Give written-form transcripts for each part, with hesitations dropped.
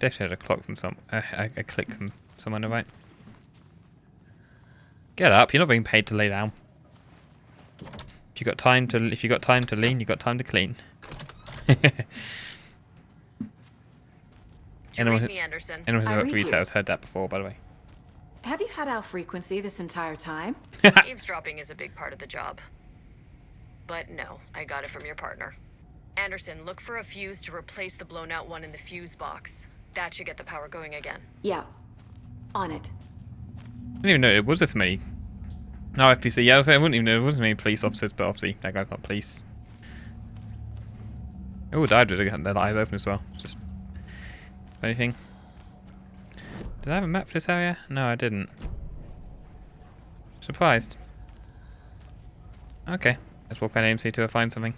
Definitely had a clock from a click from someone, right? Get up! You're not being paid to lay down. If you got time to lean, you got time to clean. Anyone who's worked retail has heard that before, by the way. Have you had ArcticFrenzy this entire time? Eavesdropping is a big part of the job. But no, I got it from your partner. Anderson, look for a fuse to replace the blown out one in the fuse box. That should get the power going again. Yeah. On it. I didn't even know it was this many. No, FPC. Yeah, I wouldn't even know there wasn't many police officers, but obviously that guy's not police. Oh, died with their eyes open as well. Just anything. Did I have a map for this area? No, I didn't. Surprised. Okay, let's walk around AMC to find something.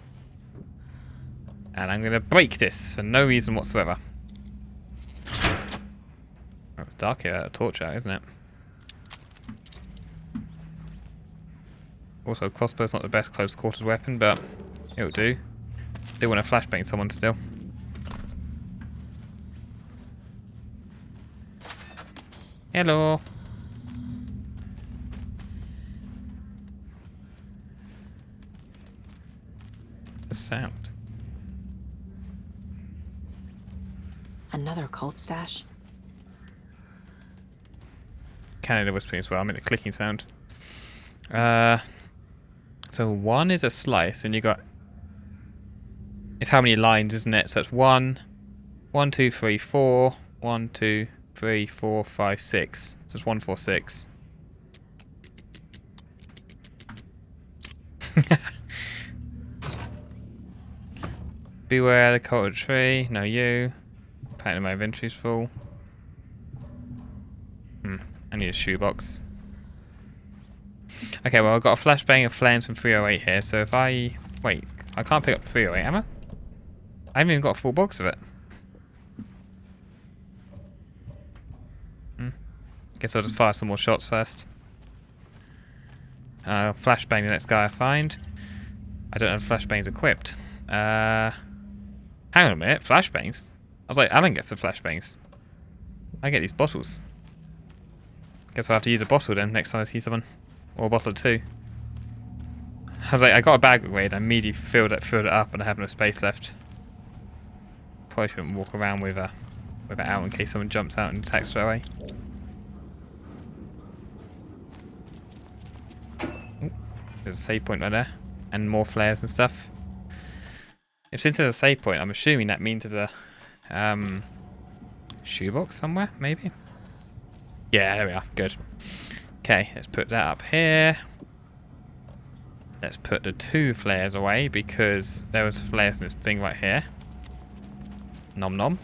And I'm gonna break this for no reason whatsoever. Oh, it's dark here, a torch out, isn't it? Also, crossbow's not the best close quarters weapon, but it'll do. They want to flashbang someone still. Hello. The sound. Another cult stash? Canada whispering as well. I mean the clicking sound. So one is a slice, and you got. It's how many lines, isn't it? So it's 1, 2, 3, 4, 1, 2, 3, 4, 5, 6. So it's 1, 4, 6. Beware the cottage tree. No, you. Apparently my inventory's full. I need a shoebox. Okay, well I've got a flashbang of flames from 308 here, so if I... Wait, I can't pick up 308, am I? I haven't even got a full box of it. Guess I'll just fire some more shots first. Flashbang the next guy I find. I don't have flashbangs equipped. Hang on a minute, flashbangs? I was like, Alan gets the flashbangs. I get these bottles. Guess I'll have to use a bottle then next time I see someone. Or a bottle of 2. I was like, I got a bag upgrade, I immediately filled it up and I have no space left. Probably shouldn't walk around with it out in case someone jumps out and attacks straight away. Ooh, there's a save point right there. And more flares and stuff. If since there's a save point, I'm assuming that means there's a shoebox somewhere, maybe? Yeah, there we are. Good. Okay, let's put that up here. Let's put the 2 flares away because there was flares in this thing right here. Nom nom.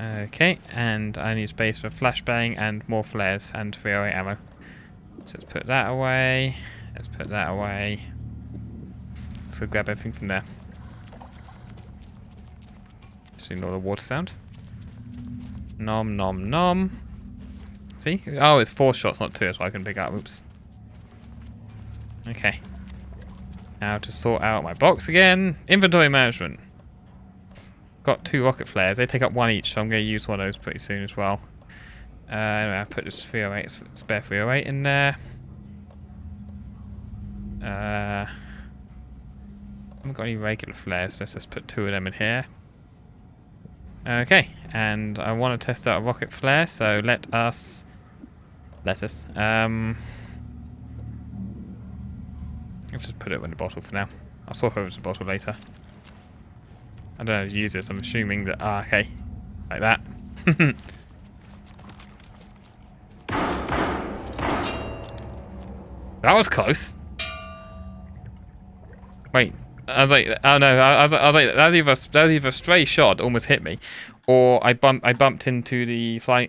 Okay, and I need space for flashbang and more flares and 308 ammo. So let's put that away. Let's put that away. Let's go grab everything from there. Just ignore the water sound. Nom nom nom. See? Oh, it's 4 shots, not 2. That's why I can pick up. Oops. Okay. Now to sort out my box again. Inventory management. Got 2 rocket flares. They take up 1 each, so I'm going to use one of those pretty soon as well. Anyway, I'll put this 308, spare 308 in there. I haven't got any regular flares, so let's just put 2 of them in here. Okay, and I want to test out a rocket flare, so let us. Let's just put it in the bottle for now. I'll swap over to the bottle later. I don't know how to use this. I'm assuming that. Ah, okay, like that. That was close. Wait, I was like, oh no, I was like, that was either a stray shot almost hit me, or I bumped into the fire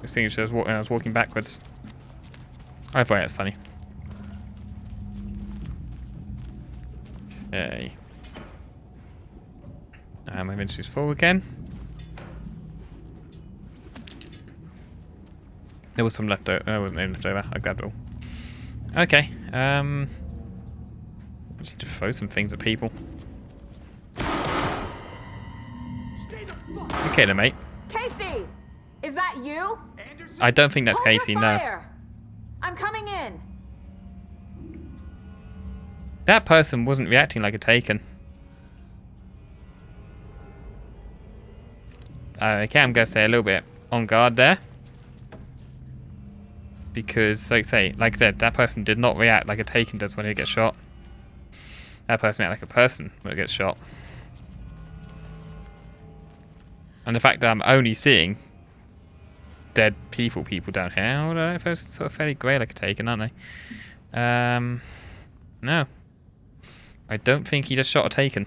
extinguisher as I was walking backwards. Either way, it's funny. Okay. My inventory's full again. There was some left over. There wasn't any left over. I grabbed it all. Okay. I just need to throw some things at people. Okay then, mate. Casey! Is that you? I don't think that's Hold Casey, your no. fire. I'm coming in. That person wasn't reacting like a Taken. Okay, I'm going to say a little bit on guard there. Because, like I said, that person did not react like a Taken does when he gets shot. That person reacted like a person when it gets shot. And the fact that I'm only seeing dead people down here, I don't know if they're sort of fairly grey like a Taken, aren't they? No. I don't think he just shot a Taken.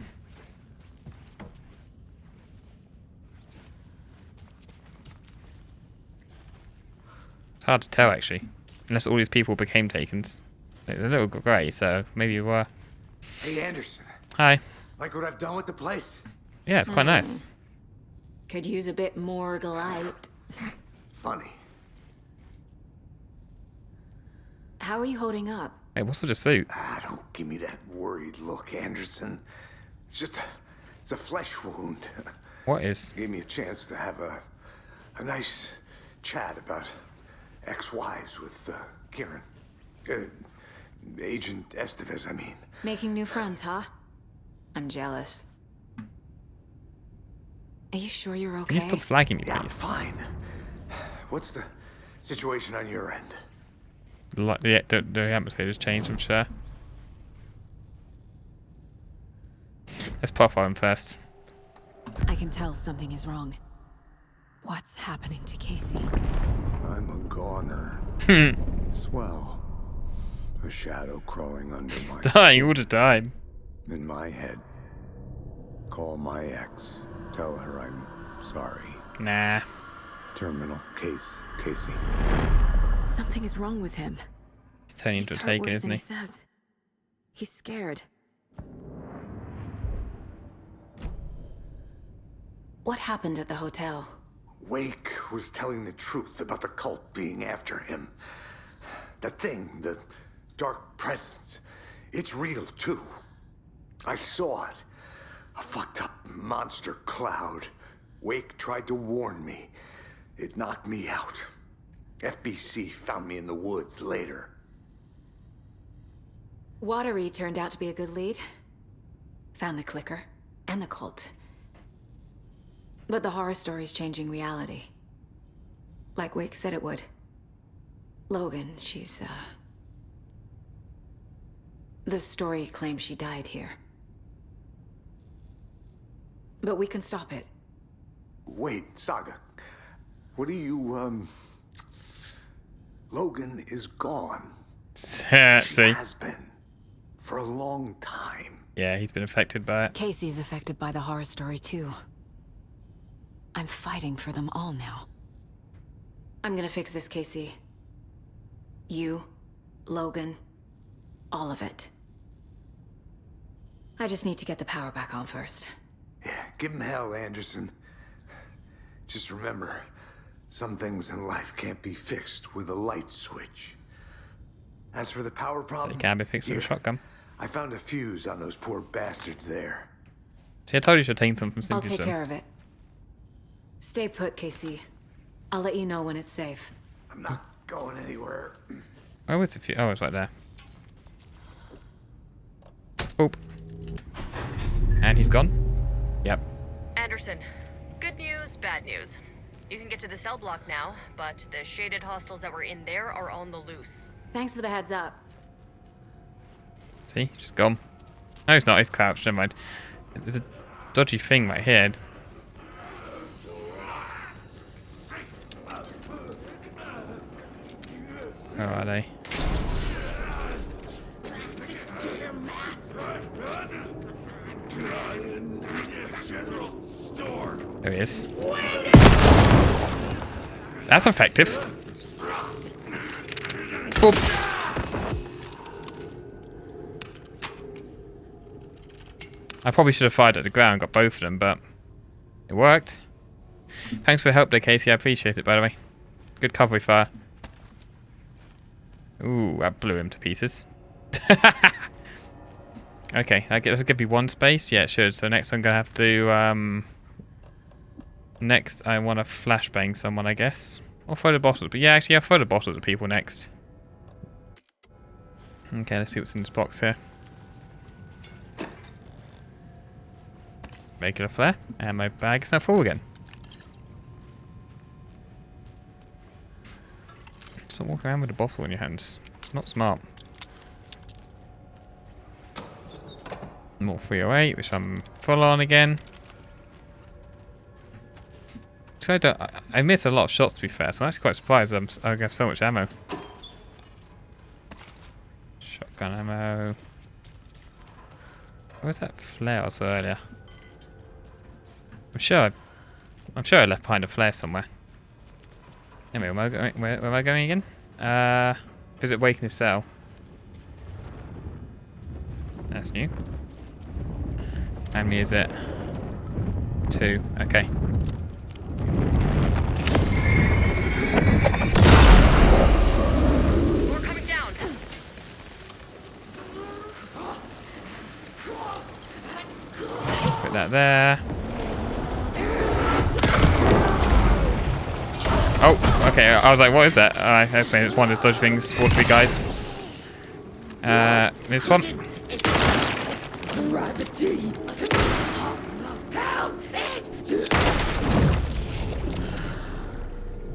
It's hard to tell, actually. Unless all these people became Takens. They're a little grey, so maybe you were. Hey, Anderson. Hi. Like what I've done with the place? Yeah, it's quite nice. Could use a bit more light. Funny. How are you holding up? Hey, what's with the suit? Don't give me that worried look, Anderson. It's a flesh wound. What is? Gave me a chance to have a nice chat about ex-wives with Kieran. Agent Estevez, I mean. Making new friends, huh? I'm jealous. Are you sure you're okay? Can you stop flagging me, Yeah, I'm please? fine. What's the situation on your end? The atmosphere has changed, I'm sure. Let's pop on first. I can tell something is wrong. What's happening to Casey? I'm a goner. Swell. A shadow crawling under He's my dying all the time. in my head. Call my ex. Tell her I'm sorry. Nah. Terminal case, Casey. Something is wrong with him. He's turning into a hurt Taken, worse isn't than he? says. He's scared. What happened at the hotel? Wake was telling the truth about the cult being after him. That thing, the dark presence, it's real too. I saw it. A fucked up monster cloud. Wake tried to warn me. It knocked me out. FBC found me in the woods later. Watery turned out to be a good lead. Found the clicker and the cult. But the horror story's changing reality. Like Wake said it would. Logan, she's, the story claims she died here. But we can stop it. Wait, Saga. What do you, Logan is gone. She See? has been. For a long time. Yeah, he's been affected by it. Casey's affected by the horror story too. I'm fighting for them all now. I'm gonna fix this, Casey. You, Logan, all of it. I just need to get the power back on first. Yeah, give him hell, Anderson. Just remember, some things in life can't be fixed with a light switch. As for the power problem, It can be fixed with a here, shotgun. I found a fuse on those poor bastards there. See, I told you to take some from I'll Simpson. take care of it. Stay put, Casey. I'll let you know when it's safe. I'm not going anywhere. Where was the fuse? Oh, it's right there. Oop. And he's gone. Yep. Anderson, good news, bad news. You can get to the cell block now, but the shaded hostiles that were in there are on the loose. Thanks for the heads up. See, just gone. No, he's not. He's crouched. Never mind. There's a dodgy thing right here. Where are they? There he is. That's effective. Boop. I probably should have fired at the ground and got both of them, but it worked. Thanks for the help there, Casey. I appreciate it, by the way. Good cavalry fire. Ooh, that blew him to pieces. Okay, that'll give you one space. Yeah, it should. So next I'm going to have to Next, I want to flashbang someone, I guess. Or throw the bottle. But yeah, actually, I'll throw the bottle at people next. Okay, let's see what's in this box here. Regular flare. And my bag is now full again. Just walk around with a bottle in your hands. It's not smart. More 308, which I'm full on again. So I miss a lot of shots, to be fair, so I'm actually quite surprised I have so much ammo. Shotgun ammo. Where's that flare I saw earlier? I'm sure I left behind a flare somewhere. Anyway, where am I going again? Visit Wakeness Cell. That's new. How many is it? 2. Okay. We're coming down. Put that there. Oh, okay. I was like, what is that? I explained it's one of those dodge things. Watery guys. This one. Gravity.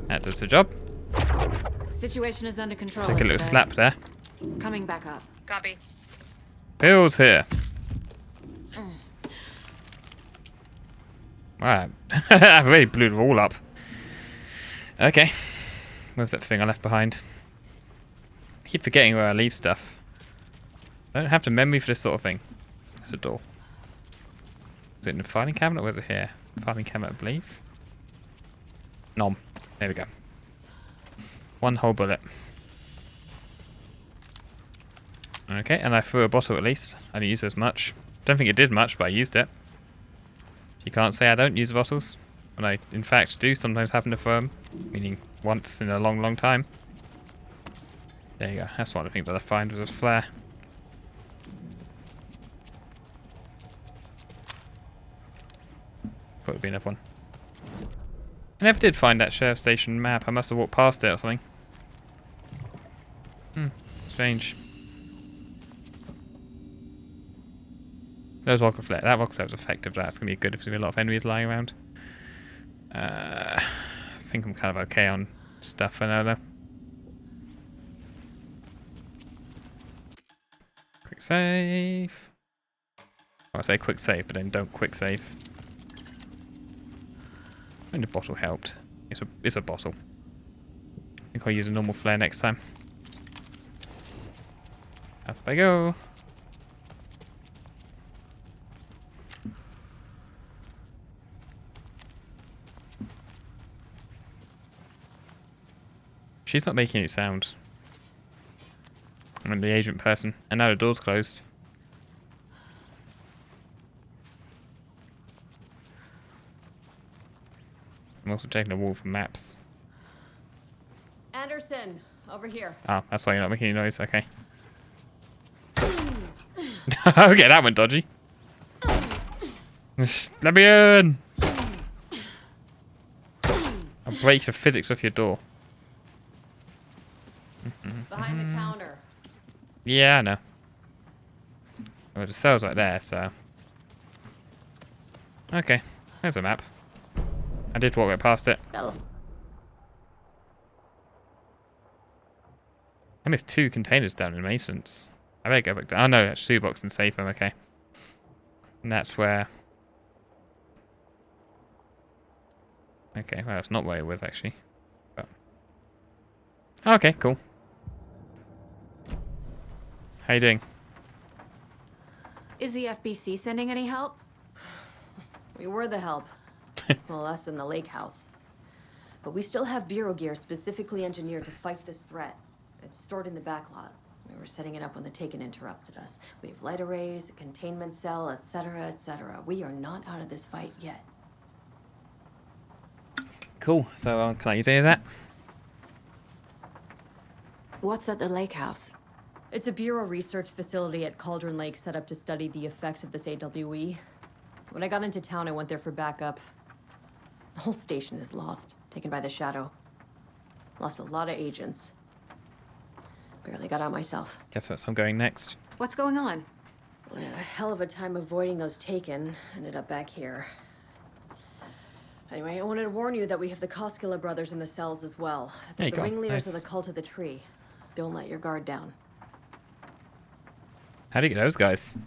That does the job. Situation is under control. Take a little slap there. Coming back up. Copy. Bill's here. Wow. I really blew it all up. Okay. Where's that thing I left behind? I keep forgetting where I leave stuff. I don't have the memory for this sort of thing. It's a door. Is it in the filing cabinet or was it here? Filing cabinet, I believe. Nom. There we go. One whole bullet. Okay, and I threw a bottle at least. I didn't use as much. Don't think it did much, but I used it. You can't say I don't use bottles. When I, in fact, do sometimes happen to throw them. Meaning once in a long, long time. There you go. That's one of the things that I find was a flare. Thought it'd be another one. I never did find that sheriff station map. I must have walked past it or something. Strange. There's rocket flare. That rocket flare was effective. That's going to be good if there's going to be a lot of enemies lying around. I think I'm kind of okay on stuff for now, though. Quick save. I say quick save, but then don't quick save. And the bottle helped. It's a bottle. I think I'll use a normal flare next time. Up I go. She's not making any sound. I'm the agent person. And now the door's closed. I'm also checking the wall for maps. Anderson, over here. Oh, that's why you're not making any noise. Okay. Okay, that went dodgy. Let me in! I'll break the physics of your door. Behind the counter. Yeah, I know. Well, the cell's right there, so... Okay, there's a map. I did walk right past it. I missed 2 containers down in maintenance. I better go back down. Oh no, that's shoebox and safe room, okay. And that's where... Okay, well, that's not where it was, actually. But... Okay, cool. How you doing? Is the FBC sending any help? We were the help. Well, us in the lake house. But we still have Bureau gear specifically engineered to fight this threat. It's stored in the back lot. We were setting it up when the Taken interrupted us. We have light arrays, a containment cell, etc., etc. We are not out of this fight yet. Cool. So, can I use any of that? What's at the lake house? It's a Bureau research facility at Cauldron Lake set up to study the effects of this AWE. When I got into town, I went there for backup. The whole station is lost, taken by the shadow. Lost a lot of agents. Barely got out myself. Guess what? I'm going next. What's going on? We had a hell of a time avoiding those taken. Ended up back here. Anyway, I wanted to warn you that we have the Koskela brothers in the cells as well. There you They're go. the ringleaders Nice. of the cult of the tree. Don't let your guard down. How do you get those guys?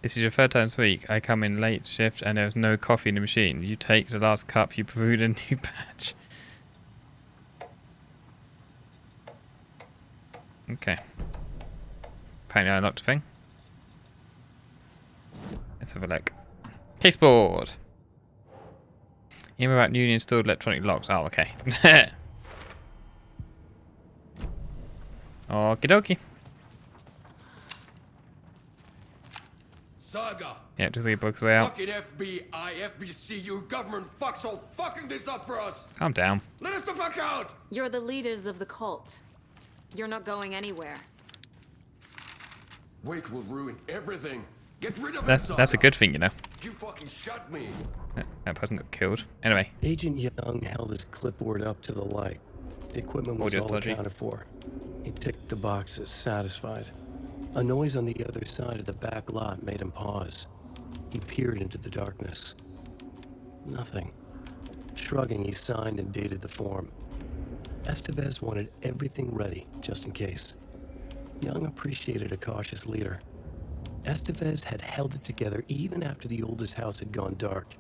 This is your third time this week. I come in late shift and there's no coffee in the machine. You take the last cup, you brewed a new batch. Okay. Apparently I unlocked a thing. Let's have a look. Caseboard! Email about newly installed electronic locks. Oh, okay. Okie dokie. Saga! Yeah, just leave books way out. Fucking FBI, FBC, your government fucks all fucking this up for us! Calm down. Let us the fuck out! You're the leaders of the cult. You're not going anywhere. Wake will ruin everything. Get rid of it, That's a Saga. good thing, you know. You fucking shot me. That person got killed. Anyway, Agent Young held his clipboard up to the light. The equipment was Audio's all dodgy. accounted for. He ticked the boxes, satisfied. A noise on the other side of the back lot made him pause. He peered into the darkness. Nothing. Shrugging, he signed and dated the form. Estevez wanted everything ready, just in case. Young appreciated a cautious leader. Estevez had held it together even after the oldest house had gone dark.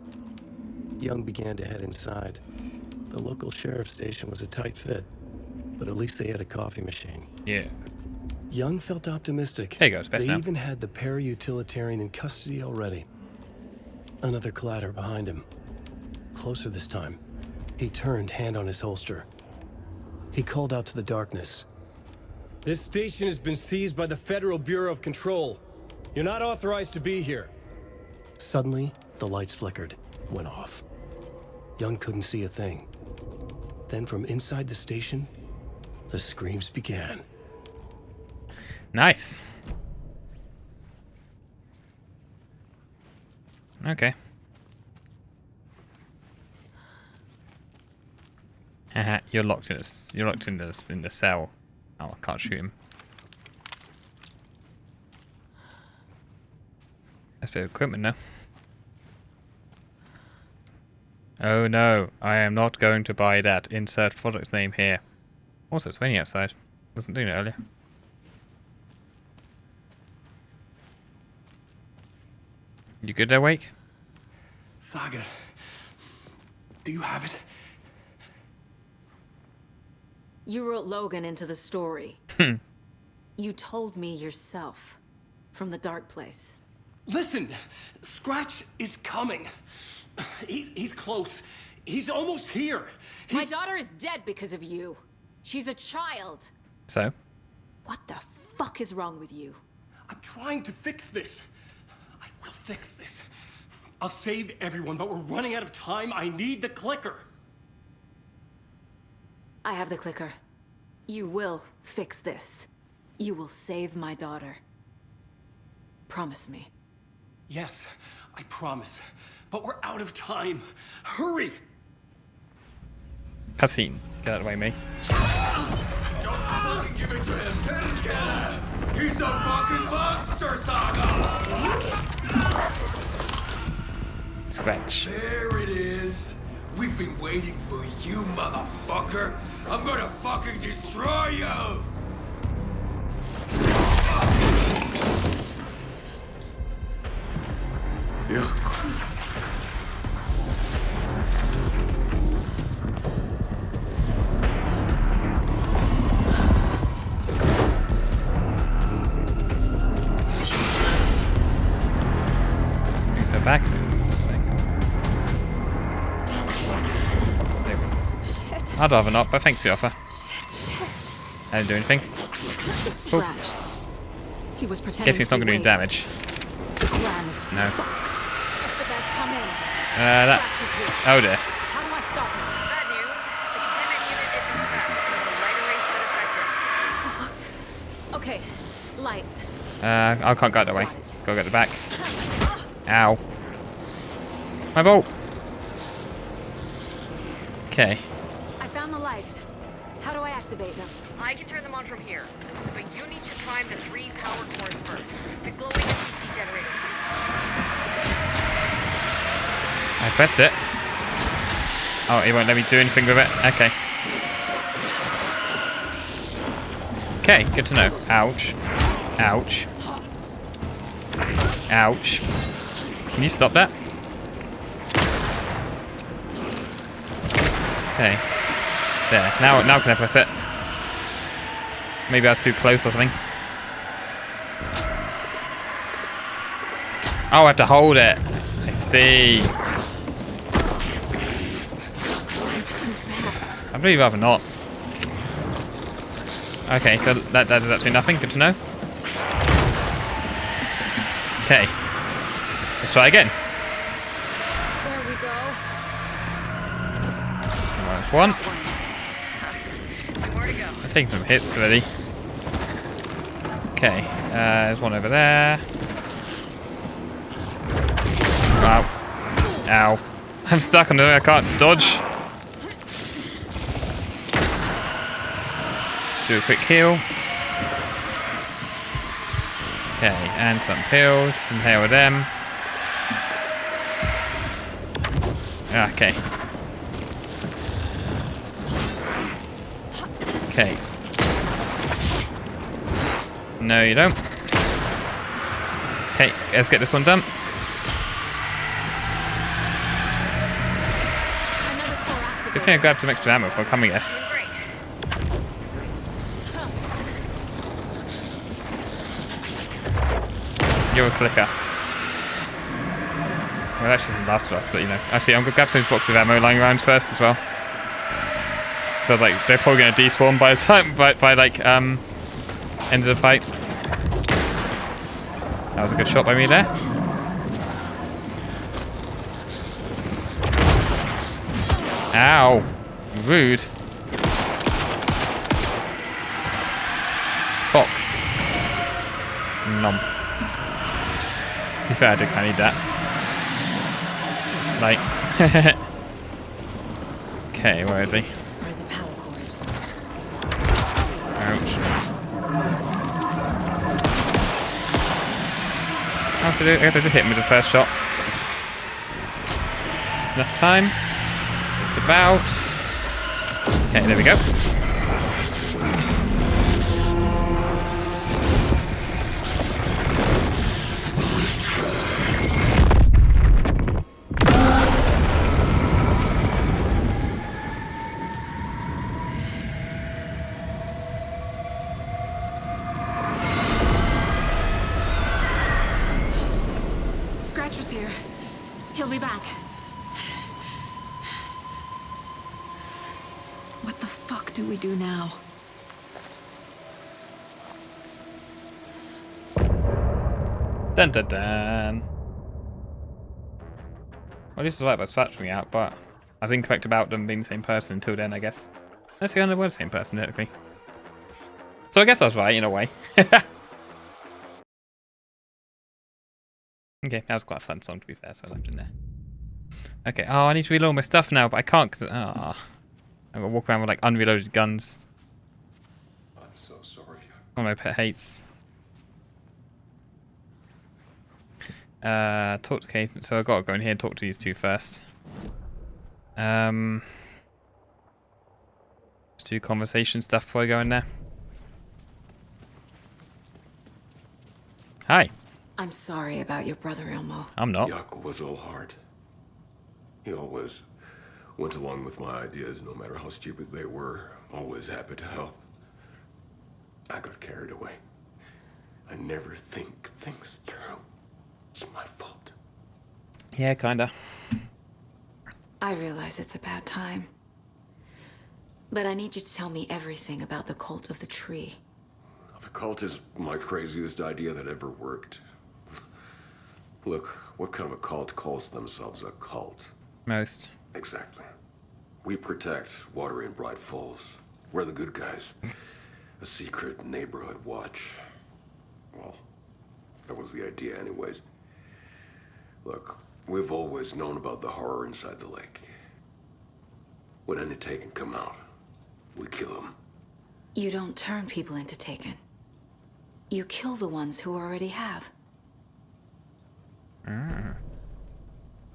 Young began to head inside. The local sheriff's station was a tight fit, but at least they had a coffee machine. yeah. Young felt optimistic. There you go, it's better They now. even had the para-utilitarian in custody already. Another clatter behind him. Closer this time. He turned, hand on his holster. He called out to the darkness. This station has been seized by the Federal Bureau of Control. You're not authorized to be here. Suddenly, the lights flickered, went off. Young couldn't see a thing. Then from inside the station, the screams began. Nice. Okay. Haha, you're locked in this. You're locked in the cell. Oh, I can't shoot him. That's a bit of equipment now. Oh no, I am not going to buy that. Insert product name here. Also, it's raining outside. Wasn't doing it earlier. You good there, Wake? Saga, do you have it? You wrote Logan into the story. You told me yourself. From the dark place. Listen, Scratch is coming. He's close. He's almost here. My daughter is dead because of you. She's a child. So? What the fuck is wrong with you? I'm trying to fix this. I will fix this. I'll save everyone, but we're running out of time. I need the clicker. I have the clicker. You will fix this. You will save my daughter. Promise me. Yes, I promise. But we're out of time. Hurry! Cutscene. Get out of the way, me. Don't fucking give it to him! Didn't get him! He's a fucking monster, Saga! Scratch. There it is. We've been waiting for you, motherfucker. I'm gonna fucking destroy you! Go back. I'd rather not, but thanks for the offer. I didn't do anything. Scratch. He was pretending Guess he's not to going to be do Wade. damage. The plan is No. fucked. The best come in. That. Scratch is here. Oh dear. How do I stop him? Bad news. The containment unit isn't prepped. The light array should affect it. Okay, lights. I can't go that way. Got it. Gotta go to the back. Ow. My bolt. Okay. I found the lights. How do I activate them? I can turn them on from here, but you need to prime the 3 power cores first. The glowing SCC generator fuse. I pressed it. Oh, it won't let me do anything with it. Okay. Okay, good to know. Ouch. Ouch. Ouch. Can you stop that? Okay. There. Now can I press it? Maybe I was too close or something. Oh, I have to hold it. I see. It's too fast. I'd really rather not. Okay, so that does absolutely nothing. Good to know. Okay. Let's try again. There we go. There's one. 2 more to go. I'm taking some hits already. Okay, there's one over there. Ow. Ow. I'm stuck on it, I can't dodge. Do a quick heal. Okay, and some pills. Inhale with them. Okay. Okay. No, you don't. Okay, let's get this one done. Another core Good activated. thing I grabbed some extra ammo before coming here. Doing great. You're a clicker. Well, actually, didn't last for us, but you know. Actually, I'm gonna grab some boxes of ammo lying around first as well. So I was like, they're probably gonna despawn by the time, by like, end of the fight. That was a good shot by me there. Ow. Rude. Box. Nom. To be fair, I do kind of need that. Like. Okay, where is he? Where are the power cores? Ouch. I guess I did hit him with the first shot. Just enough time. Just about. Okay, there we go. Scratcher's here. He'll be back. What the fuck do we do now? Dun dun dun. Well, this is right by scratching me out, but I was incorrect about them being the same person until then, I guess. Let's see, I were the same person, technically. So I guess I was right, in a way. Okay, that was quite a fun song, to be fair, so I left it in there. Okay, oh, I need to reload all my stuff now, but I can't, because... I'm gonna walk around with, like, unreloaded guns. I'm so sorry. One of my pet hates. Talk to Kate, so I've got to go in here and talk to these two first. Let's do conversation stuff before I go in there. Hi. I'm sorry about your brother, Ilmo. I'm not. Jaco was all heart. He always went along with my ideas, no matter how stupid they were. Always happy to help. I got carried away. I never think things through. It's my fault. Yeah, kinda. I realize it's a bad time. But I need you to tell me everything about the cult of the tree. The cult is my craziest idea that ever worked. Look, what kind of a cult calls themselves a cult? Most. Exactly. We protect Water in Bright Falls. We're the good guys. A secret neighborhood watch. Well, that was the idea anyways. Look, we've always known about the horror inside the lake. When any Taken come out, we kill them. You don't turn people into Taken. You kill the ones who already have.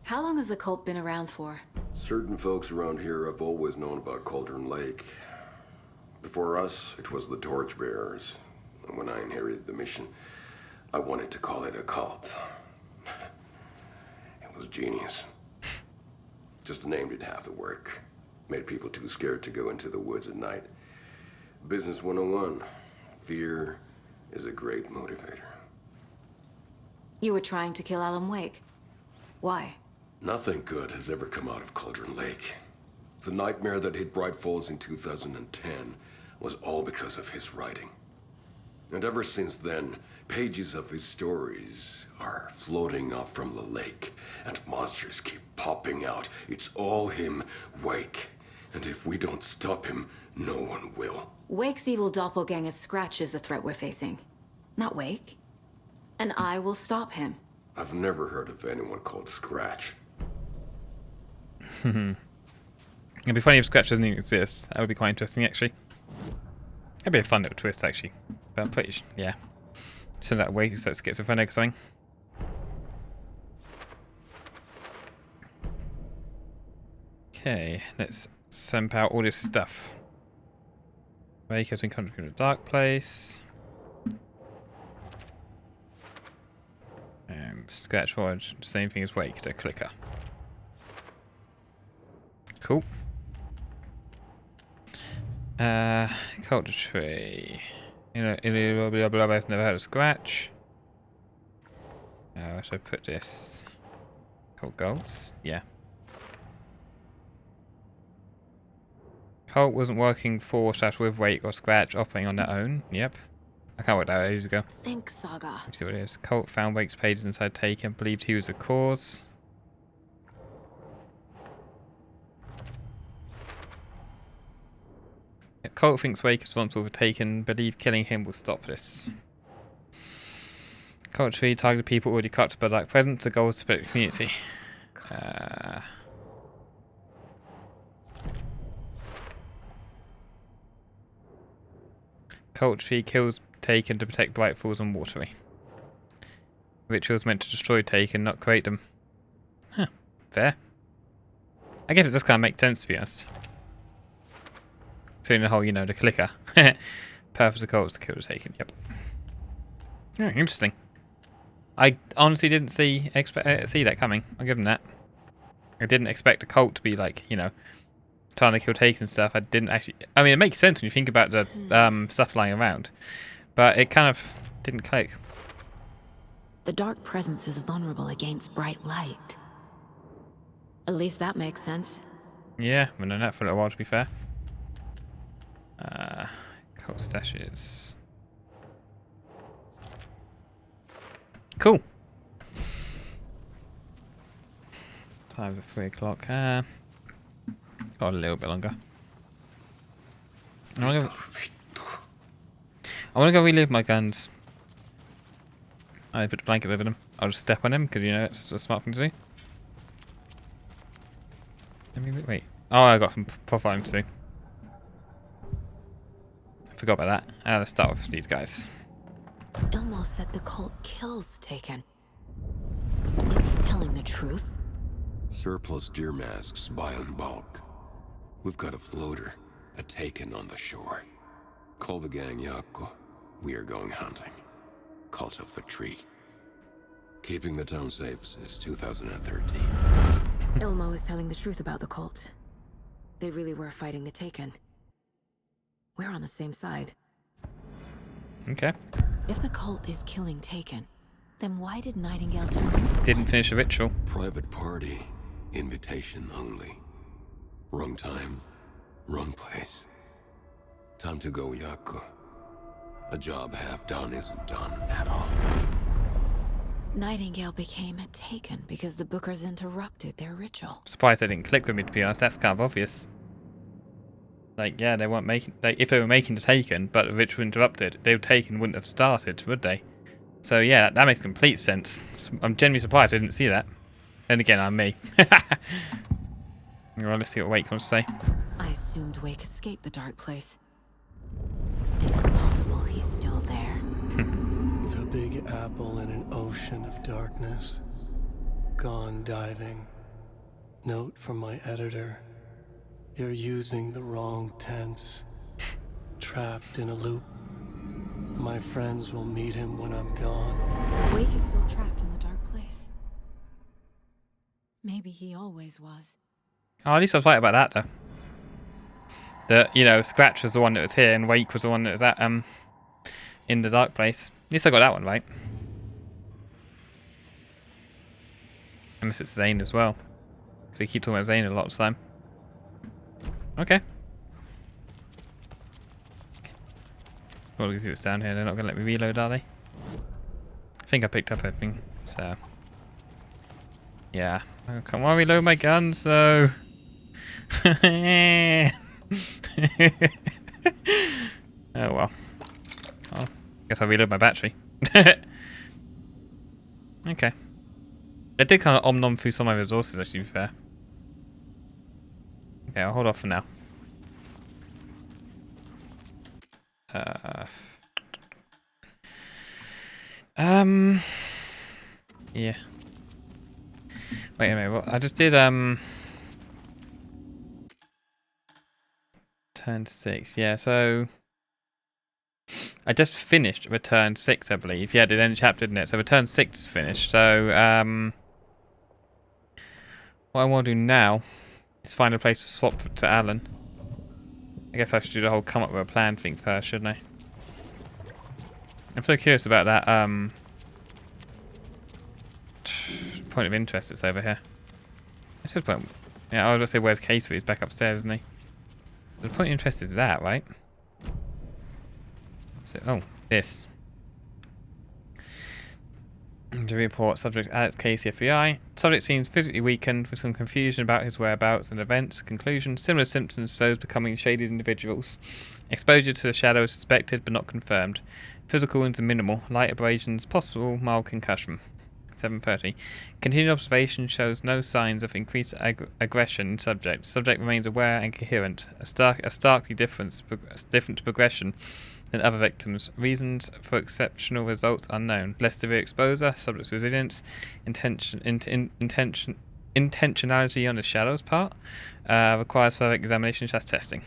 How long has the cult been around for? Certain folks around here have always known about Cauldron Lake. Before us, it was the Torchbearers. And when I inherited the mission, I wanted to call it a cult. It was genius. Just a name did half the work. Made people too scared to go into the woods at night. Business 101. Fear is a great motivator. You were trying to kill Alan Wake. Why? Nothing good has ever come out of Cauldron Lake. The nightmare that hit Bright Falls in 2010 was all because of his writing. And ever since then, pages of his stories are floating up from the lake, and monsters keep popping out. It's all him, Wake. And if we don't stop him, no one will. Wake's evil doppelganger Scratch is the threat we're facing. Not Wake. And I will stop him. I've never heard of anyone called Scratch. It'd be funny if Scratch doesn't even exist. That would be quite interesting, actually. That'd be a fun little twist, actually. But I'm pretty sure, yeah. Turns out Wake is like schizophrenic or something. Okay, let's sample out all this stuff. Wake has been coming from a dark place. And Scratch Forge, same thing as Wake, the clicker. Cool. Culture tree. You know, blah, blah, blah, I've never heard of Scratch. Where should I put this? Cult goals? Yeah. Cult wasn't working for / with Wake or Scratch, operating on their own. Yep. I can't work that out ages ago. Think, Saga. Let's see what it is. Cult found Wake's pages inside Taken, believed he was the cause. Cult thinks Wake is responsible for Taken, believe killing him will stop this. Cult tree targeted people already corrupted by Dark Presence, the goal is to split the community. Cult tree kills Taken to protect Bright Falls and Watery. Rituals meant to destroy Taken, not create them. Huh, fair. I guess it does kind of make sense, to be honest. So in the whole, you know, the clicker. Purpose of cult is to kill the Taken, yep. Oh, interesting. I honestly didn't see that coming. I'll give them that. I didn't expect a cult to be like, you know, trying to kill Taken and stuff. I didn't actually... I mean, it makes sense when you think about the stuff lying around. But it kind of didn't click. The Dark Presence is vulnerable against bright light. At least that makes sense. Yeah, we've known that for a little while, to be fair. Cult stashes. Cool. Time's at 3 o'clock. Got a little bit longer. I want to go relive my guns. I put a blanket over them. I'll just step on them because you know it's a smart thing to do. Let me wait. Oh, I got some profiling to do. Forgot about that. Let's start with these guys. Ilmo said the cult kills Taken. Is he telling the truth? Surplus deer masks buy in bulk. We've got a floater, a Taken on the shore. Call the gang Yako. We are going hunting. Cult of the Tree. Keeping the town safe since 2013. Ilmo is telling the truth about the cult. They really were fighting the Taken. We're on the same side. Okay. If the cult is killing Taken, then why did Nightingale turn into Didn't one? finish the ritual. Private party. Invitation only. Wrong time. Wrong place. Time to go, Yako. A job half done isn't done at all. Nightingale became a Taken because the Bookers interrupted their ritual. Surprised they didn't click with me, to be honest. That's kind of obvious. Like, yeah, they weren't making... Like, if they were making the Taken, but the ritual interrupted, the Taken wouldn't have started, would they? So, yeah, that makes complete sense. I'm genuinely surprised I didn't see that. Then again, I'm me. Well, let's see what Wake wants to say. I assumed Wake escaped the dark place. Is it possible he's still there? The Big Apple in an ocean of darkness. Gone diving. Note from my editor. You're using the wrong tense. Trapped in a loop. My friends will meet him when I'm gone. Wake is still trapped in the dark place. Maybe he always was. Oh, at least I was right about that, though. That, you know, Scratch was the one that was here, and Wake was the one that was at, in the dark place. At least I got that one right. Unless it's Zane as well. Because they keep talking about Zane a lot of the time. Okay. Well, let's see what's down here. They're not going to let me reload, are they? I think I picked up everything, so... Yeah. Oh, come on, reload my guns, though. Oh, well. Oh, guess I'll reload my battery. Okay. I did kind of om-nom through some of my resources, actually, to be fair. Okay, I'll hold off for now. Yeah. Wait a minute, what? I just did, Turn 6, yeah, so... I just finished Return 6, I believe. Yeah, the end chapter, didn't it? So Return 6 is finished, so, what I want to do now is find a place to swap to Alan. I guess I should do the whole come up with a plan thing first, shouldn't I? I'm so curious about that, point of interest that's over here. I should point... Yeah, I was going to say, where's Casey? He's back upstairs, isn't he? The point of interest is that, right? So, oh, this. The report, subject Alex Casey, FBI. Subject seems physically weakened with some confusion about his whereabouts and events. Conclusion, similar symptoms to those becoming shaded individuals. Exposure to the shadow is suspected but not confirmed. Physical wounds are minimal. Light abrasions, possible mild concussion. 7:30. Continued observation shows no signs of increased aggression in subject. Subject remains aware and coherent. A starkly different progression than other victims. Reasons for exceptional results unknown. Less severe exposure, subject's resilience, intentionality on the shadow's part. Requires further examination / testing.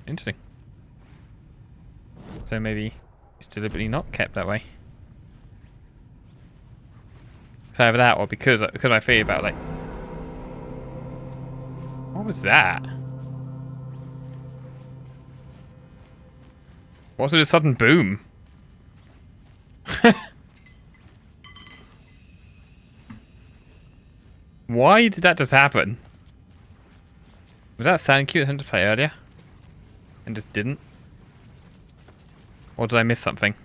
Interesting. So maybe it's deliberately not kept that way. So either that or because I feel about like... What was that? What was a sudden boom? Why did that just happen? Was that sound cue that I had to play earlier? And just didn't? Or did I miss something?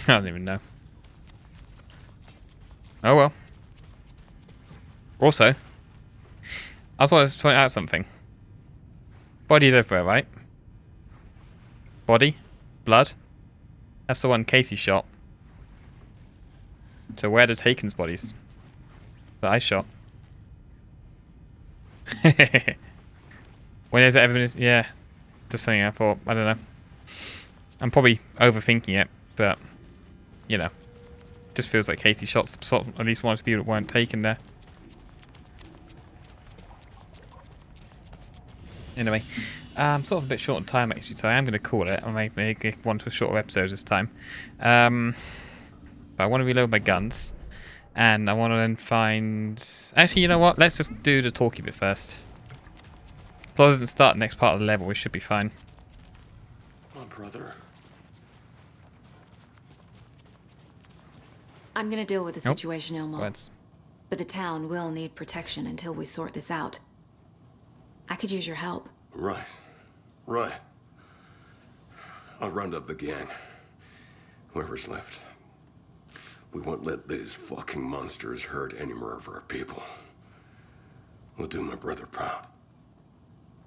I don't even know. Oh well. Also, I thought I was point out something. Bodies everywhere, right? Body, blood. That's the one Casey shot. So where are the Taken's bodies that I shot? When is it evidence? Yeah, just something I thought. I don't know. I'm probably overthinking it, but you know. Just feels like Casey shot at least one of the people that weren't taken there. Anyway, I'm sort of a bit short on time actually, so I am going to call it. I might make one to a shorter episode this time. But I want to reload my guns, and I want to then find... Actually, you know what? Let's just do the talkie bit first. As long as it doesn't start the next part of the level, we should be fine. My brother. I'm gonna deal with the situation, Ilmo. Words. But the town will need protection until we sort this out. I could use your help. Right. Right. I'll round up the gang. Whoever's left. We won't let these fucking monsters hurt any more of our people. We'll do my brother proud.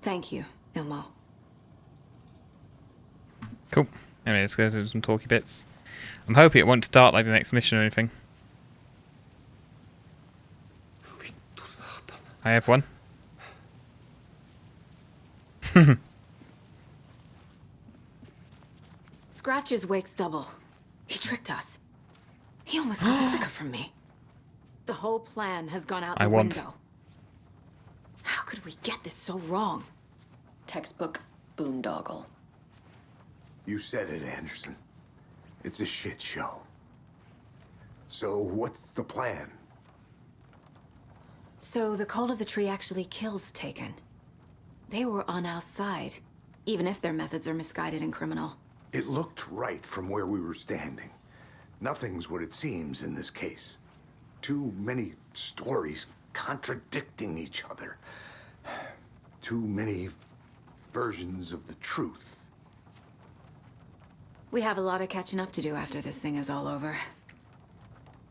Thank you, Ilmo. Cool. Anyway, let's go through some talky bits. I'm hoping it won't start like the next mission or anything. I have one. Scratch's Wake's double. He tricked us. He almost got the clicker from me. The whole plan has gone out the window. How could we get this so wrong? Textbook boondoggle. You said it, Anderson. It's a shit show. So what's the plan? So the cult of the tree actually kills Taken. They were on our side, even if their methods are misguided and criminal. It looked right from where we were standing. Nothing's what it seems in this case. Too many stories contradicting each other. Too many versions of the truth. We have a lot of catching up to do after this thing is all over.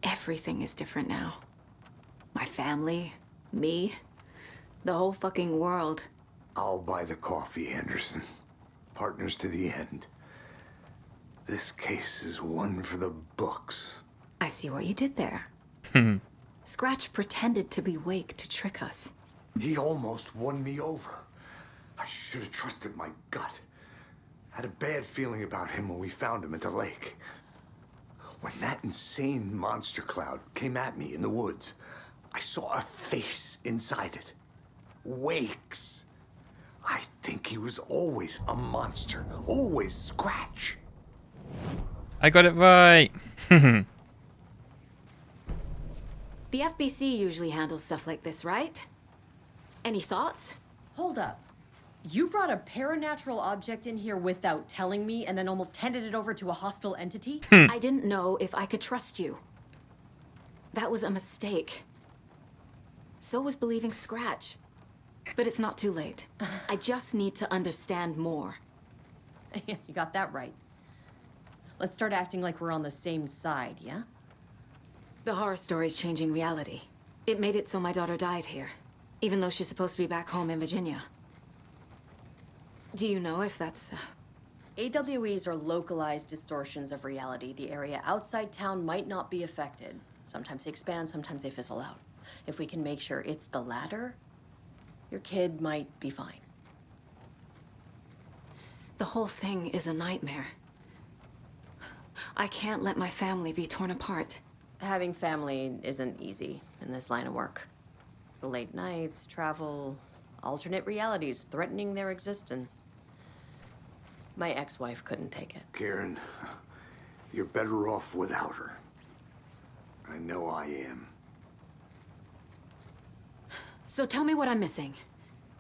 Everything is different now. My family, me, the whole fucking world. I'll buy the coffee, Anderson. Partners to the end. This case is one for the books. I see what you did there. Scratch pretended to be Wake to trick us. He almost won me over. I should have trusted my gut. Had a bad feeling about him when we found him at the lake. When that insane monster cloud came at me in the woods, I saw a face inside it. Wake's. I think he was always a monster. Always Scratch. I got it right. The FBC usually handles stuff like this, right? Any thoughts? Hold up. You brought a paranatural object in here without telling me and then almost handed it over to a hostile entity? I didn't know if I could trust you. That was a mistake. So was believing Scratch. But it's not too late. I just need to understand more. You got that right. Let's start acting like we're on the same side, yeah? The horror story's changing reality. It made it so my daughter died here, even though she's supposed to be back home in Virginia. Do you know if that's... AWEs are localized distortions of reality. The area outside town might not be affected. Sometimes they expand, sometimes they fizzle out. If we can make sure it's the latter, your kid might be fine. The whole thing is a nightmare. I can't let my family be torn apart. Having family isn't easy in this line of work. The late nights, travel, alternate realities threatening their existence. My ex-wife couldn't take it. Karen, you're better off without her. I know I am. So tell me what I'm missing.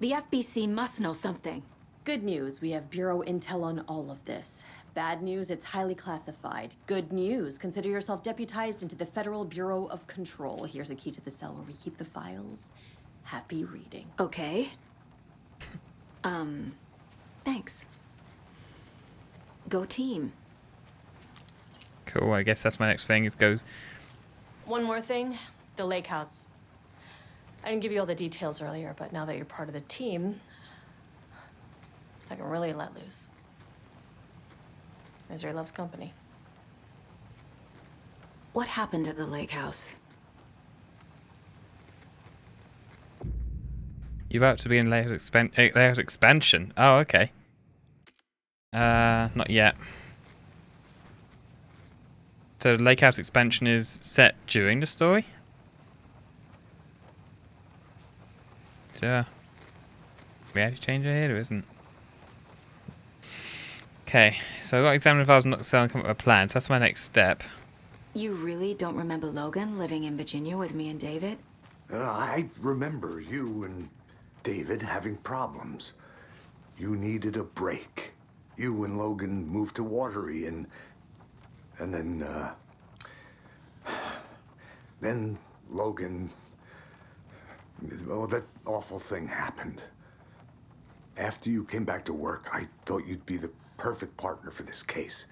The FBC must know something. Good news, we have Bureau intel on all of this. Bad news, it's highly classified. Good news, consider yourself deputized into the Federal Bureau of Control. Here's a key to the cell where we keep the files. Happy reading. Okay. Thanks. Go team. Cool, I guess that's my next thing is go... One more thing, the lake house. I didn't give you all the details earlier, but now that you're part of the team, I can really let loose. Misery loves company. What happened at the lake house? You're about to be in layout expansion. Oh, okay. Not yet. So the lake house expansion is set during the story? So, reality changer here, there isn't. Okay, so I've got to examine the files and not sell and come up with a plan, so that's my next step. You really don't remember Logan living in Virginia with me and David? I remember you and David having problems. You needed a break. You and Logan moved to Watery and then Logan, well, that awful thing happened. After you came back to work, I thought you'd be the perfect partner for this case,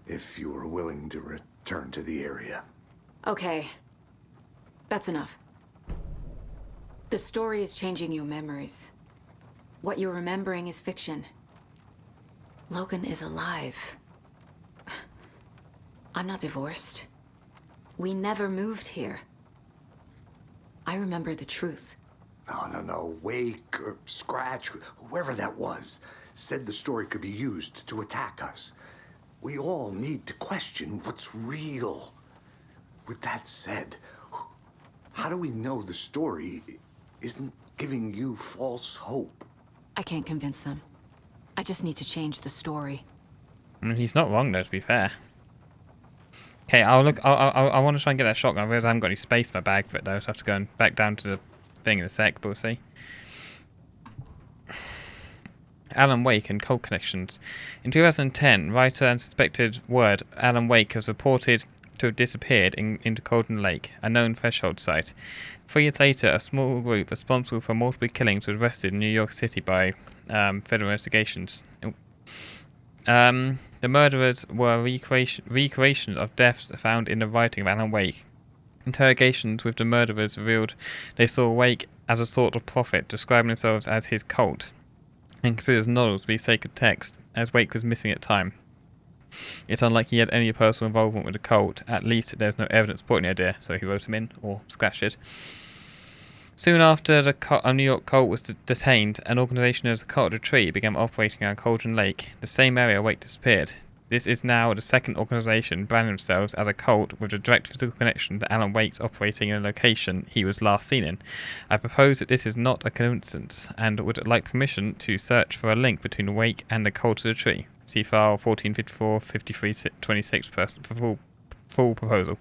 if you were willing to return to the area. Okay. That's enough. The story is changing your memories. What you're remembering is fiction. Logan is alive. I'm not divorced. We never moved here. I remember the truth. No. Wake or Scratch, whoever that was, said the story could be used to attack us. We all need to question what's real. With that said, how do we know the story isn't giving you false hope? I can't convince them. I just need to change the story. I mean, he's not wrong though, to be fair. Okay, I'll look. I want to try and get that shotgun. I realize I haven't got any space in my bag for it though, so I have to go back down to the thing in a sec. But we'll see. Alan Wake and Cold Connections. In 2010, writer and suspected word Alan Wake was reported to have disappeared into Golden Lake, a known threshold site. 3 years later, a small group responsible for multiple killings was arrested in New York City by federal investigations. The murderers were recreations of deaths found in the writing of Alan Wake. Interrogations with the murderers revealed they saw Wake as a sort of prophet, describing themselves as his cult, and considers novels to be sacred text, as Wake was missing at the time. It's unlikely he had any personal involvement with the cult. At least there's no evidence supporting the idea, so he wrote him in, or scratched it. Soon after the New York cult was detained, an organisation known as the Cult of the Tree began operating around Golden Lake, the same area Wake disappeared. This is now the second organisation branding themselves as a cult with a direct physical connection to Alan Wake's operating in a location he was last seen in. I propose that this is not a coincidence, and would like permission to search for a link between Wake and the Cult of the Tree. See file 1454-5326 for full proposal.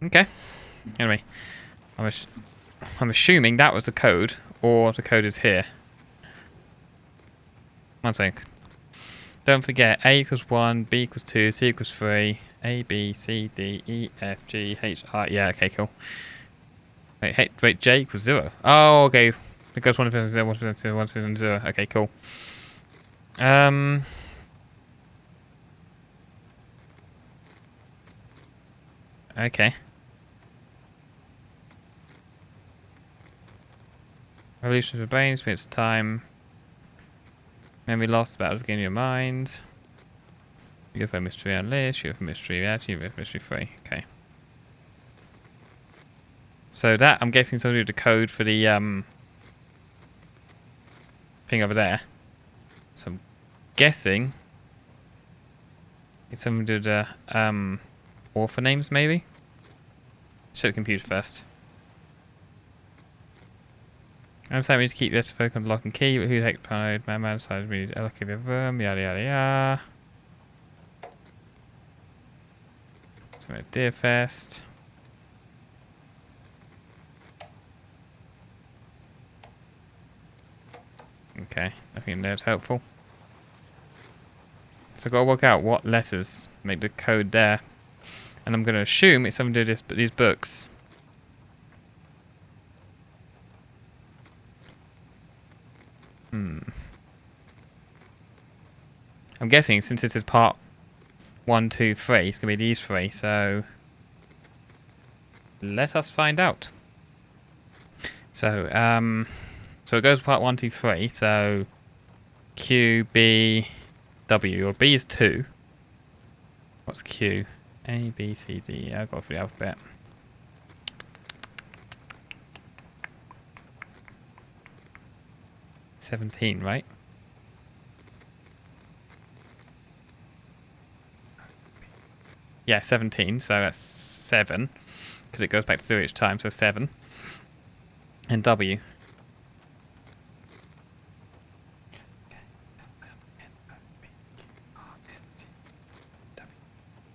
Okay. Anyway, I'm assuming that was the code, or the code is here. One sec. Don't forget, A equals 1, B equals 2, C equals 3, A, B, C, D, E, F, G, H, I. Yeah, okay, cool. Wait, J equals 0. Oh, okay. Because 1 0, 1 0, 1 0. Okay, cool. Okay. Revolution of the brain, experience time. Memory lost about the beginning of your mind. UFO mystery on list, UFO mystery reality, UFO mystery free. Okay. So that, I'm guessing, something to do with the code for the thing over there. So I'm guessing it's something to do with the author names, maybe? Check the computer first. I'm saying we need to keep this focus on the lock and key. Who takes paranoid? Man decided we need to allocate the room. Yada yada yada. So we're at Deerfest. Okay, I think that's helpful. So I've got to work out what letters make the code there. And I'm going to assume it's something to do with these books. I'm guessing since this is part 1, 2, 3, it's going to be these 3, so let us find out. So, so it goes part 1, 2, 3, so Q, B, W, or B is 2. What's Q? A, B, C, D, I've got for the alphabet. $17, right? Yeah, 17, so that's 7. Because it goes back to 0 each time, so 7. And W.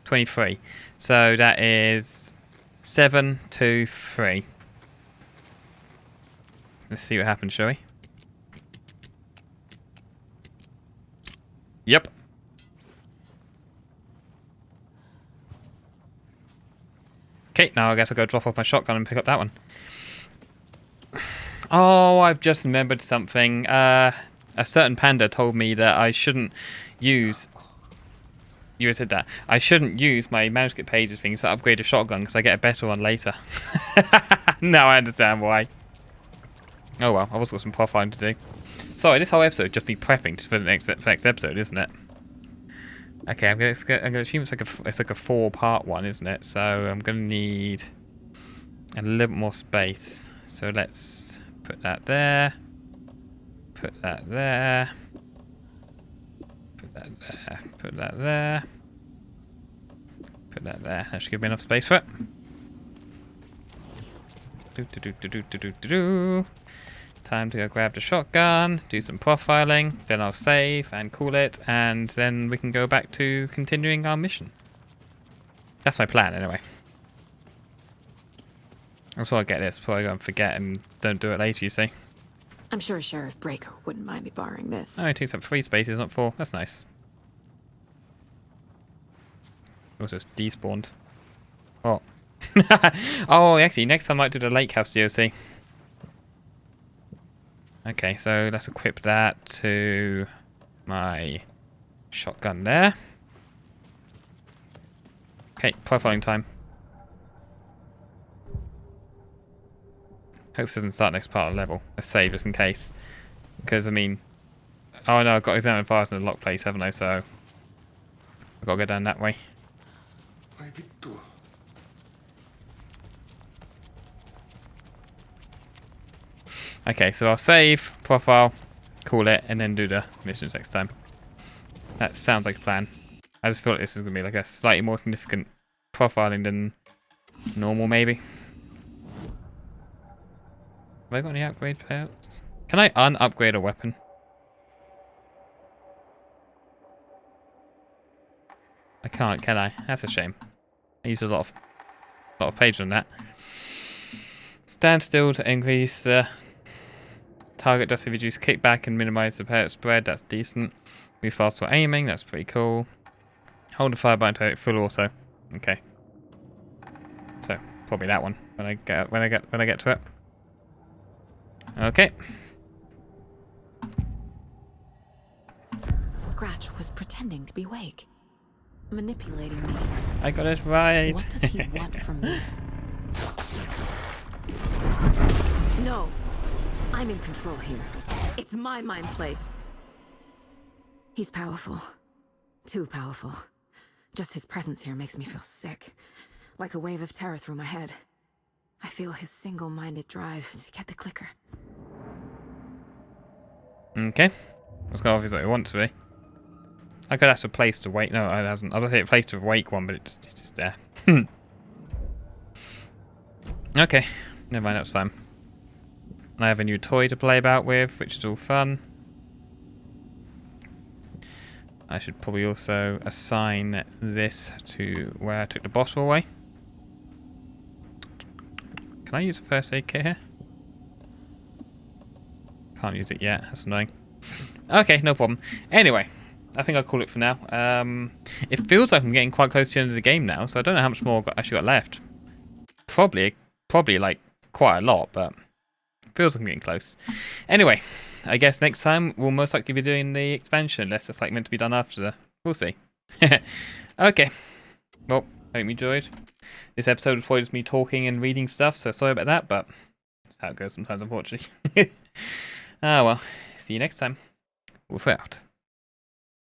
$23. So that is 7, 2, 3. Let's see what happens, shall we? Yep. Okay, now I guess I'll go drop off my shotgun and pick up that one. Oh, I've just remembered something. A certain panda told me that I shouldn't use... You said that. I shouldn't use my manuscript pages things to upgrade a shotgun because I get a better one later. Now I understand why. Oh well, I've also got some profiling to do. Sorry, this whole episode just be prepping just for the next episode, isn't it? Okay, I'm gonna assume it's like a 4-part one, isn't it? So I'm gonna need a little bit more space. So let's put that there. Put that there. Put that there. Put that there. Put that there. That should give me enough space for it. Time to go grab the shotgun, do some profiling, then I'll save and call it, and then we can go back to continuing our mission. That's my plan, anyway. That's why I get this before I go and forget and don't do it later, you see. I'm sure Sheriff Breaker wouldn't mind me borrowing this. Oh, it takes up 3 spaces, not 4. That's nice. Also, it's despawned. What? Oh, actually, next time I might do the Lake House DLC. Okay, so let's equip that to my shotgun there. Okay, profiling time. Hope this doesn't start next part of the level. Let's save just in case. Because, I mean... Oh no, I've got examined fires in the locked place, haven't I? So... I've got to go down that way. Okay, so I'll save, profile, call it, and then do the missions next time. That sounds like a plan. I just feel like this is going to be like a slightly more significant profiling than normal, maybe. Have I got any upgrade payouts? Can I un-upgrade a weapon? I can't, can I? That's a shame. I used a lot of page on that. Stand still to increase the target just to reduce kickback and minimize the payout spread. That's decent. Move fast for aiming. That's pretty cool. Hold the fire button to full auto. Okay. So probably that one when I get to it. Okay. Scratch was pretending to be Wake, manipulating me. I got it right. What does he want from me? No, I'm in control here. It's my mind place. He's powerful. Too powerful. Just his presence here makes me feel sick. Like a wave of terror through my head. I feel his single-minded drive to get the clicker. Okay. Let's go obviously what it wants to be. I could ask a place to wait. No, it hasn't. I don't think a place to wake one, but it's just there. Okay. Never mind, that's fine. And I have a new toy to play about with, which is all fun. I should probably also assign this to where I took the bottle away. Can I use a first aid kit here? Can't use it yet, that's annoying. Okay, no problem. Anyway, I think I'll call it for now. It feels like I'm getting quite close to the end of the game now, so I don't know how much more I've actually got left. Probably like quite a lot, but feels like I'm getting close. Anyway, I guess next time we'll most likely be doing the expansion, unless it's like meant to be done after the... We'll see. Okay. Well, hope you enjoyed. This episode was probably just me talking and reading stuff, so sorry about that, but that's how it goes sometimes, unfortunately. Ah well, see you next time. We're out.